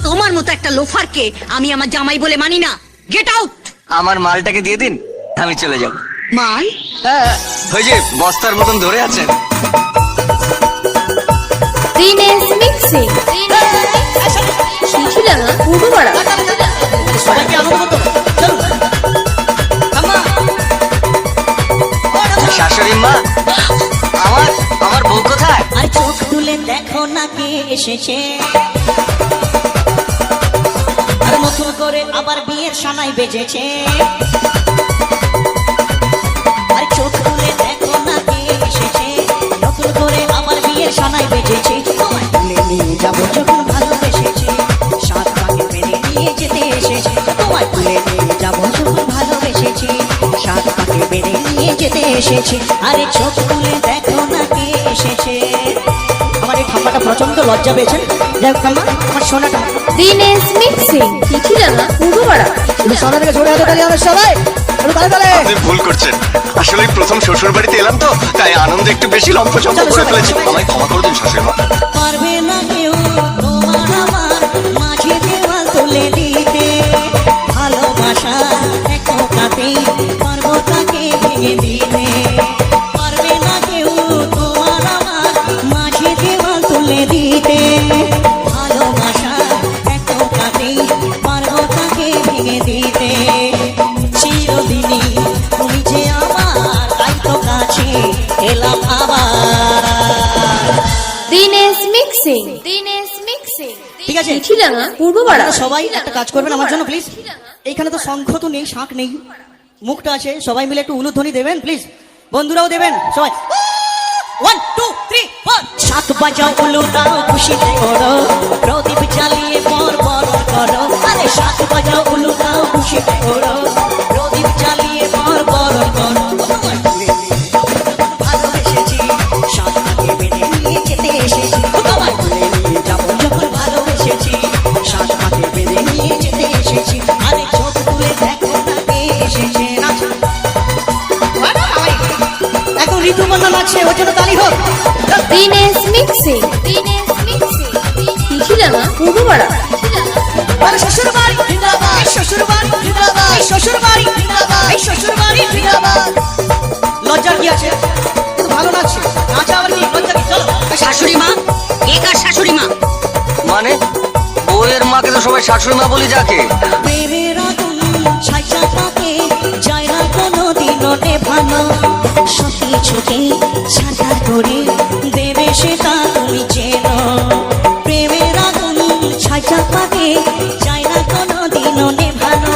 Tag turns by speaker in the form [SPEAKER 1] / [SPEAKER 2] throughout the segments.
[SPEAKER 1] তোমার মতো একটা লোফারকে আমি আমার জামাই বলে মানি না। Get out.
[SPEAKER 2] আমার মালটাকে দিয়ে দিন, আমি চলে যাব।
[SPEAKER 1] মাল?
[SPEAKER 2] হ্যাঁ, ওই যে বস্তার মতন ধরে আছেন।
[SPEAKER 3] দিনেশ মিক্সিং শিশিলা পূর্বপাড়া।
[SPEAKER 4] সবাইকে আনন্দ চলুন।
[SPEAKER 2] শাশুড়ি মা, আমার বউ কোথায়?
[SPEAKER 4] আর চোখ তুলে দেখো না কে এসেছে, আর নতুন করে আবার বিয়ের সানাই বেজেছে। আর চোখ তুলে দেখো না কে এসেছে, নতুন করে আবার বিয়ের সানাই বেজেছে। তোমায় তুলে নিয়ে যাবো যখন ভালোবেসেছে, সাত পাকে পেরে নিয়ে যেতে এসেছে। তোমায় তুলে নিয়ে যাবো যখন ভালোবেসেছে, সাত পাকে পেরে নিয়ে যেতে এসেছে। আরে চোখ তুলে দেখো না কে এসেছে। আমার এই ঠাম্মাটা প্রচন্ড লজ্জা পেয়েছেন। যাই হোক ঠাম্মা, আমার সোনাটা।
[SPEAKER 3] দিনেশ মিক্সিং শিশিলা পূর্বপাড়া।
[SPEAKER 4] সোনাটাকে ছড়ে হাতে তালি হবে সবাই।
[SPEAKER 2] আপনি ভুল করছেন, আসলে প্রথম শ্বশুর বাড়িতে এলাম তো, তাই আনন্দে একটু বেশি লম্পচম্প করে ফেলেছি। আমায় ক্ষমা করে দিন শাশুড়ি মা।
[SPEAKER 4] পারবে না কেউ তোমার আমার মাঝে দেওয়াল তুলে দিতে, ভালোবাসা একটাতেই পারবো তাকে ভেঙে দিতে। পারবে না কেউ তোমার আমার মাঝে দেওয়াল তুলে দিতে, ভালোবাসা একটাতেই পারবো তাকে ভেঙে দিতে। চিরদিনই তুমি যে আমার, তাই তো কাছে এলাম আবার।
[SPEAKER 3] দিনেশ মিক্সিং
[SPEAKER 4] ঠিক আছে,
[SPEAKER 3] শিশিলা পূর্বপাড়া।
[SPEAKER 4] আপনারা সবাই একটা কাজ করবেন আমার জন্য প্লিজ। এইখানে তো শঙ্খ তো নেই, শাঁখ নেই, মুখটা আছে। সবাই মিলে একটু উলুধ্বনি দেবেন প্লিজ, বন্ধুরাও দেবেন সবাই। 1 2 3 4 শাঁখ বাজাও, উলু দাও, খুশিতে করো, প্রদীপ জ্বালিয়ে পর করো। আরে শাঁখ বাজাও, উলু দাও, খুশিতে করো, প্রদীপ জ্বালিয়ে পর করো। ভালোবেসেছি, শাঁখটাকে বেঁধে নিয়ে যেতে এসেছি। তোমায় তুলে নিয়ে যাবো যখন ভালোবেসেছি, শাঁখটাকে বেঁধে নিয়ে যেতে এসেছি। আরে চোখ তুলে দেখো না কে এসেছে। এখন ঋতুপর্ণা নাচছে, ওর জন্য তালি হোক।
[SPEAKER 3] দিনেশ মিক্সিং শিশিলা পূর্বপাড়া।
[SPEAKER 4] আরে শ্বশুর বাড়ি জিন্দাবাদ, শ্বশুর বাড়ি জিন্দাবাদ, শ্বশুর বাড়ি জিন্দাবাদ, শ্বশুর বাড়ি জিন্দাবাদ। লজ্জার কি আছে? কিন্তু ভালো নাচছে, নাচা আবার কি লজ্জা কি? চলো।
[SPEAKER 1] শাশুড়ি মা? কে কার শাশুড়ি মা?
[SPEAKER 2] মানে বউয়ের মাকে তো সবাই শাশুড়ি মা বলি যাকে।
[SPEAKER 4] প্রেমের আগুন ছাইচা থাকে, যায় না কোনো দিনও নেভানো। সত্যি চোখে সাদা করে দেবে সেটা তুমি চেনো। প্রেমের আগুন ছাইচা থাকে, যায় না কোনো দিনও নেভানো।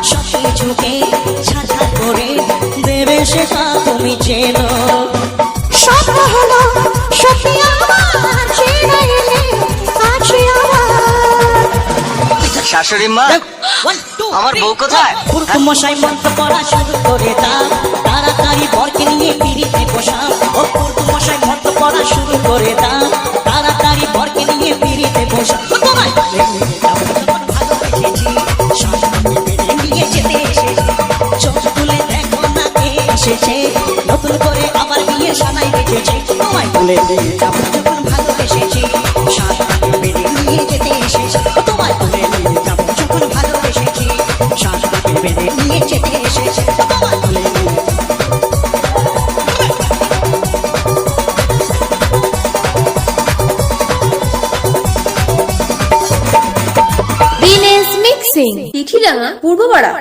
[SPEAKER 4] সত্যি চোখে সাদা করে দেবে সেটা তুমি চেনো। স্বপ্ন হলো সত্যি আমার, চেনা এলে আছে আমার।
[SPEAKER 2] শাশুড়ি মা,
[SPEAKER 4] 1 2
[SPEAKER 2] আমার বউ কোথায়?
[SPEAKER 4] মশাই মন্ত্র পড়া শুরু করে দাও, তাড়াতাড়ি বরকে নিয়ে পিড়িতে বসাও। ও মশাই মন্ত্র পড়া শুরু করে দাও, তাড়াতাড়ি বরকে নিয়ে পিড়িতে বসাও। তোমায় ভালোবেসেছি, শাশুড়ি বেঁধে নিয়ে যেতে এসেছি। চোখ তুলে দেখো না কে এসেছে, নতুন করে আবার বিয়ে সানাই বেজেছে। তোমায় তুলে নিয়ে যাবো যখন ভালোবেসেছি, শাশুড়ি বেঁধে নিয়ে যেতে এসেছি। তোমায় তুলে নিয়ে যাবো যখন ভালোবেসেছি, শাশুড়ি বেঁধে নিয়ে যেতে এসেছি। তোমায় তুলে নিয়ে
[SPEAKER 3] দিনেশ মিক্সিং শিশিলা পূর্বপাড়া।